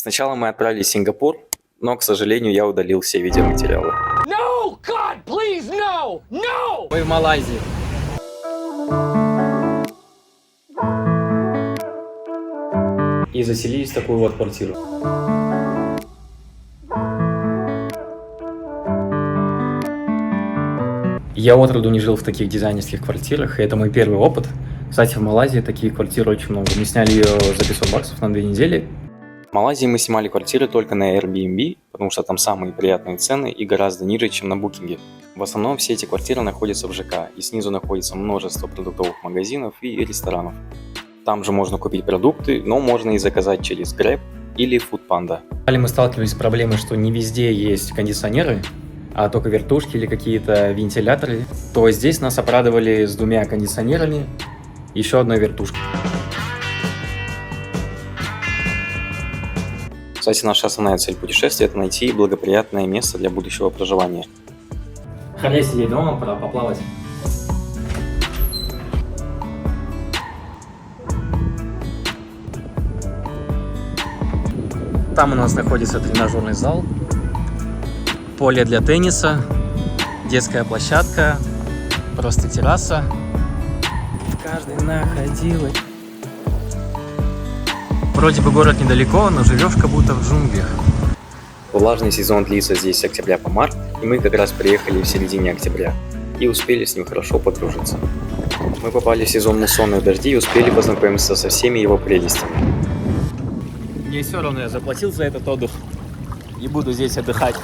Сначала мы отправились в Сингапур, но, к сожалению, я удалил все видеоматериалы. No, God, please, no, no! Мы в Малайзии. И заселились в такую вот квартиру. Я отроду не жил в таких дизайнерских квартирах, и это мой первый опыт. Кстати, в Малайзии такие квартиры очень много. Мы сняли ее за 500 баксов на 2 недели. В Малайзии мы снимали квартиры только на Airbnb, потому что там самые приятные цены и гораздо ниже, чем на Booking. В основном все эти квартиры находятся в ЖК, и снизу находится множество продуктовых магазинов и ресторанов. Там же можно купить продукты, но можно и заказать через Grab или Foodpanda. Мы сталкивались с проблемой, что не везде есть кондиционеры, а только вертушки или какие-то вентиляторы. То здесь нас обрадовали с 2 кондиционерами, еще одной вертушкой. Кстати, наша основная цель путешествия – это найти благоприятное место для будущего проживания. Халяй сидеть дома, пора поплавать. Там у нас находится тренажерный зал, поле для тенниса, детская площадка, просто терраса. Каждый находилась. Вроде бы город недалеко, но живешь как будто в джунглях. Влажный сезон длится здесь с октября по март, и мы как раз приехали в середине октября и успели с ним хорошо подружиться. Мы попали в сезон муссонных дождей и успели познакомиться со всеми его прелестями. Мне все равно, я заплатил за этот отдых и буду здесь отдыхать.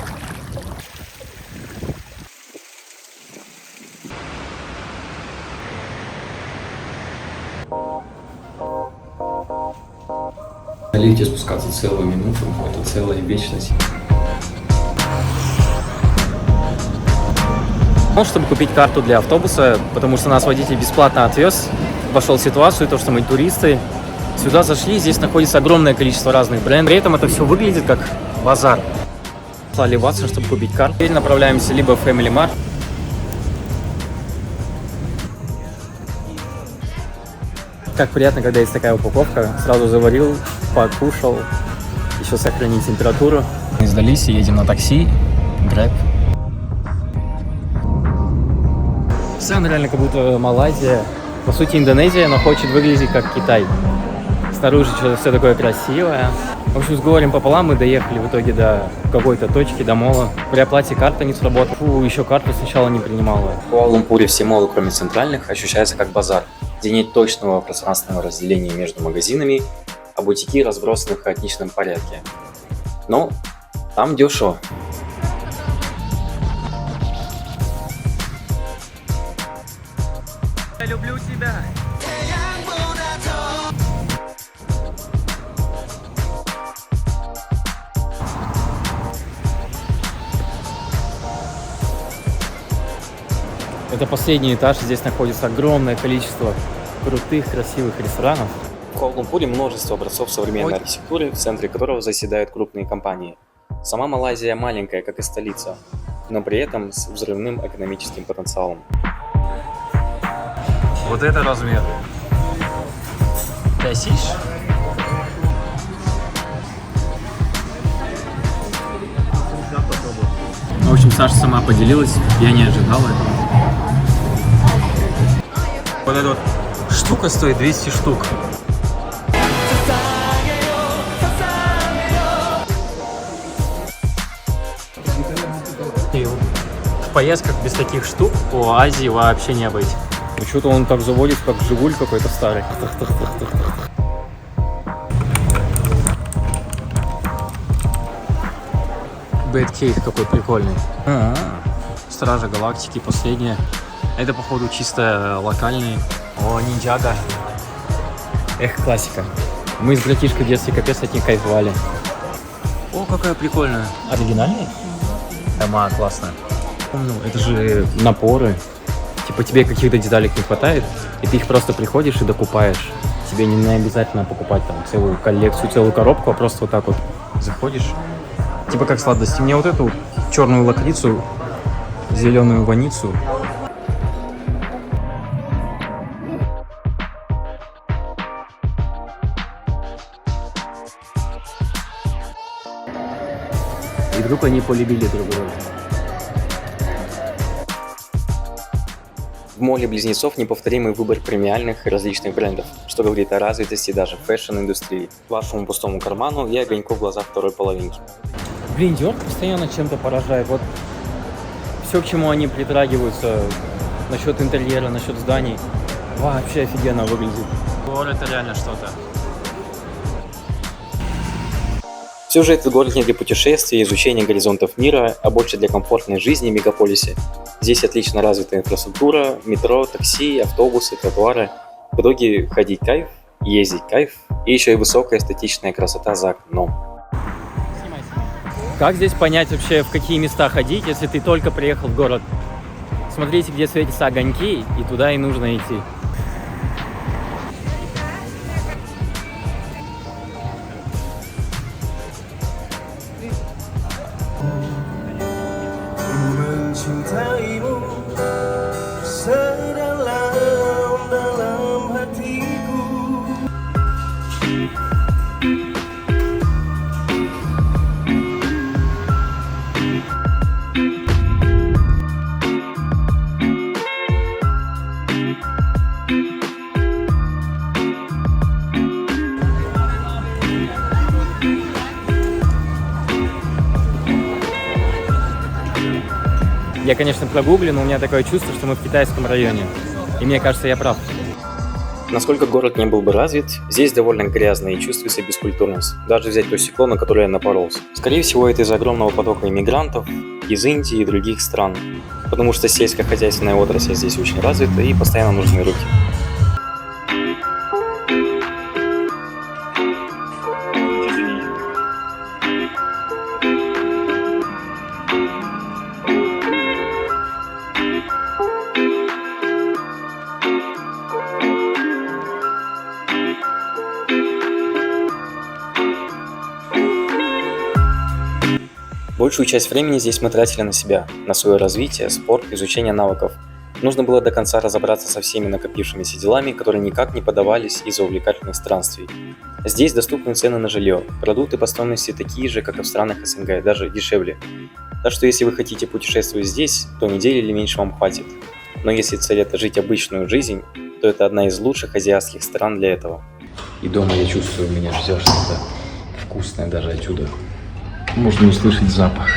На лифте спускаться целую минуту, это целая вечность. Чтобы купить карту для автобуса, потому что нас водитель бесплатно отвез, вошел в ситуацию, то, что мы туристы. Сюда зашли, здесь находится огромное количество разных брендов. При этом это все выглядит как базар. Слали Ватсон, чтобы купить карту. Теперь направляемся либо в Family Mart. Как приятно, когда есть такая упаковка. Сразу заварил, покушал, еще сохранить температуру. Мы сдались и едем на такси. Grab. Сцена реально как будто Малайзия. По сути, Индонезия, но хочет выглядеть как Китай. Снаружи что-то все такое красивое. В общем, с горем пополам мы доехали в итоге до какой-то точки, до мола. При оплате карта не сработала. Еще карту сначала не принимала. В Куала-Лумпуре все молы, кроме центральных, ощущаются как базар, где нет точного пространственного разделения между магазинами, а бутики разбросаны в хаотичном порядке. Но там дешево. Я люблю тебя. Это последний этаж, здесь находится огромное количество крутых, красивых ресторанов. В Куала-Лумпуре множество образцов современной архитектуры, в центре которого заседают крупные компании. Сама Малайзия маленькая, как и столица, но при этом с взрывным экономическим потенциалом. Вот это размер. Тысяч. В общем, Саша сама поделилась, я не ожидал этого. Вот эта вот штука стоит 200 штук. И в поездках без таких штук по Азии вообще не обойти. Что-то он так заводит, как Жигуль какой-то старый. Бэткейв какой прикольный. Стража Галактики, последняя. Это, походу, чисто локальные. О, ниндзяго. Эх, классика. Мы с братишкой в детстве капец от них кайфовали. О, какая прикольная. Оригинальная? Дома, классно. Ну, это же напоры. Типа тебе каких-то деталек не хватает, и ты их просто приходишь и докупаешь. Тебе не обязательно покупать там целую коллекцию, целую коробку, а просто вот так вот заходишь. Типа как сладости. Мне вот эту черную лакрицу, зеленую ваницу. И вдруг они полюбили друг друга. В моле близнецов неповторимый выбор премиальных и различных брендов, что говорит о развитости даже фэшн-индустрии, вашему пустому карману и огоньку в глазах второй половинки. Блин, Dior постоянно чем-то поражает. Вот все, к чему они притрагиваются, насчет интерьера, насчет зданий, вообще офигенно выглядит. Dior это реально что-то. Все же этот город не для путешествий и изучения горизонтов мира, а больше для комфортной жизни в мегаполисе. Здесь отлично развита инфраструктура, метро, такси, автобусы, тротуары. В итоге ходить кайф, ездить кайф и еще и высокая эстетичная красота за окном. Как здесь понять вообще, в какие места ходить, если ты только приехал в город? Смотрите, где светятся огоньки, и туда и нужно идти. Mencintaimu sedalam-dalam hatiku. Я, конечно, прогуглил, но у меня такое чувство, что мы в китайском районе. И мне кажется, я прав. Насколько город не был бы развит, здесь довольно грязно и чувствуется бескультурность. Даже взять то стекло, на которое я напоролся. Скорее всего, это из-за огромного потока иммигрантов из Индии и других стран. Потому что сельскохозяйственная отрасль здесь очень развита и постоянно нужны руки. Большую часть времени здесь мы тратили на себя, на свое развитие, спорт, изучение навыков. Нужно было до конца разобраться со всеми накопившимися делами, которые никак не подавались из-за увлекательных странствий. Здесь доступны цены на жилье, продукты по стоимости такие же, как и в странах СНГ, даже дешевле. Так что если вы хотите путешествовать здесь, то недели или меньше вам хватит. Но если цель это жить обычную жизнь, то это одна из лучших азиатских стран для этого. И дома я чувствую, меня ждет что-то вкусное даже отсюда. Можно услышать запах.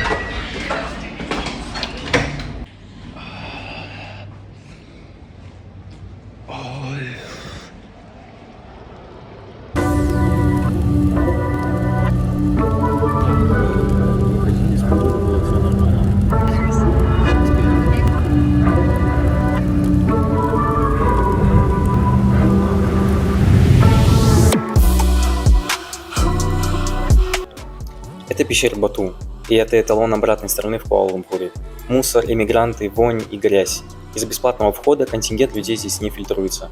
Это пещера Бату, и это эталон обратной стороны в Куала-Лумпуре. Мусор, иммигранты, вонь и грязь. Из-за бесплатного входа контингент людей здесь не фильтруется.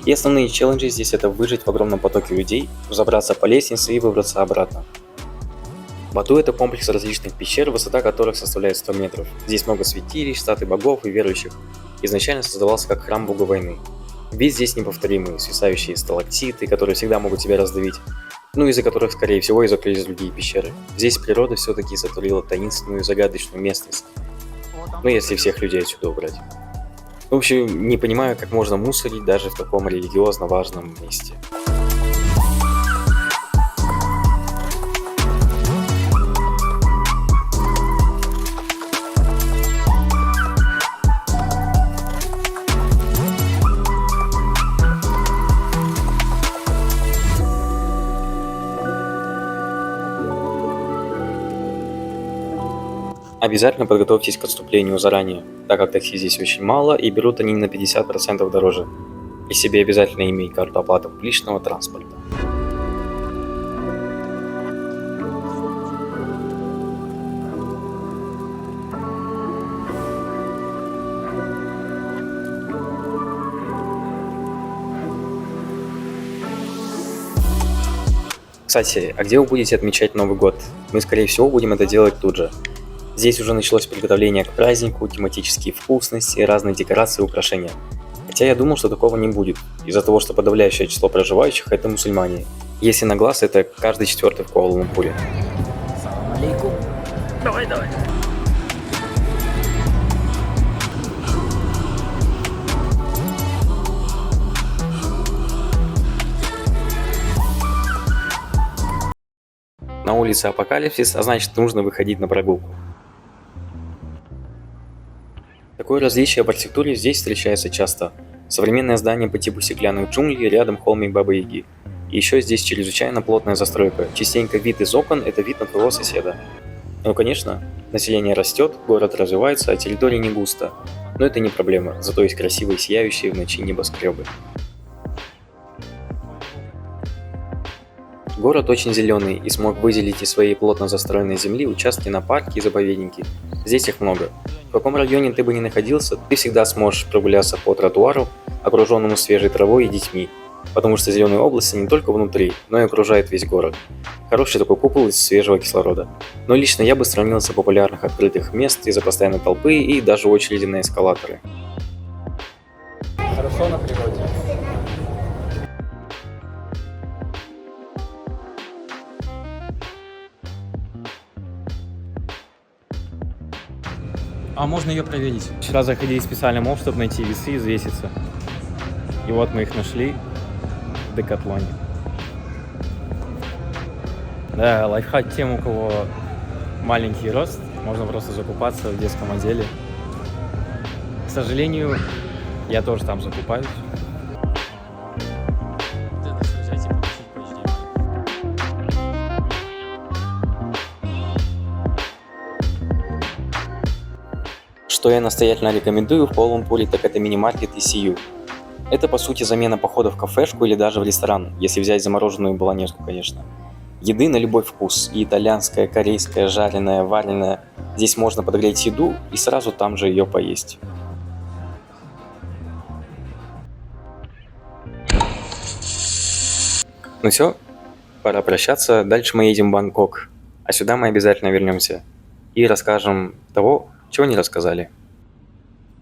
И основные челленджи здесь это выжить в огромном потоке людей, взобраться по лестнице и выбраться обратно. Бату это комплекс различных пещер, высота которых составляет 100 метров. Здесь много святилищ, статуй богов и верующих. Изначально создавался как храм бога войны. Вид здесь неповторимый, свисающие сталактиты, которые всегда могут тебя раздавить. Ну из-за которых, скорее всего, и закрылись другие пещеры. Здесь природа все-таки сотворила таинственную и загадочную местность. Ну если всех людей отсюда убрать. В общем, не понимаю, как можно мусорить даже в таком религиозно важном месте. Обязательно подготовьтесь к отступлению заранее, так как такси здесь очень мало и берут они на 50% дороже. И себе обязательно имей карту оплаты публичного транспорта. Кстати, а где вы будете отмечать Новый год? Мы, скорее всего, будем это делать тут же. Здесь уже началось приготовление к празднику, тематические вкусности, разные декорации и украшения. Хотя я думал, что такого не будет, из-за того, что подавляющее число проживающих это мусульмане. Если на глаз, это каждый четвертый в Куала-Лумпуре. Салам алейкум. Давай, давай. На улице апокалипсис, а значит нужно выходить на прогулку. Такое различие в архитектуре здесь встречается часто. Современное здание по типу стеклянных джунглей, рядом холмик Бабы-Яги. И еще здесь чрезвычайно плотная застройка. Частенько вид из окон – это вид на твоего соседа. Ну, конечно, население растет, город развивается, а территории не густо. Но это не проблема, зато есть красивые сияющие в ночи небоскребы. Город очень зеленый и смог выделить из своей плотно застроенной земли участки на парки и заповедники. Здесь их много. В каком районе ты бы ни находился, ты всегда сможешь прогуляться по тротуару, окруженному свежей травой и детьми. Потому что зеленые области не только внутри, но и окружают весь город. Хороший такой купол из свежего кислорода. Но лично я бы сторонился популярных открытых мест из-за постоянной толпы и даже очереди на эскалаторы. Хорошо на природе. А можно ее проверить? Вчера заходили специальным моб, чтобы найти весы и взвеситься. И вот мы их нашли в Декатлоне. Да, лайфхак тем, у кого маленький рост, можно просто закупаться в детском отделе. К сожалению, я тоже там закупаюсь. Что я настоятельно рекомендую в Куала-Лумпуре, так это мини-маркет ECU. Это по сути замена похода в кафешку или даже в ресторан, если взять замороженную болонезку, конечно. Еды на любой вкус, и итальянская, корейская, жареная, вареная. Здесь можно подогреть еду и сразу там же ее поесть. Ну все, пора прощаться, дальше мы едем в Бангкок, а сюда мы обязательно вернемся и расскажем того, чего не рассказали.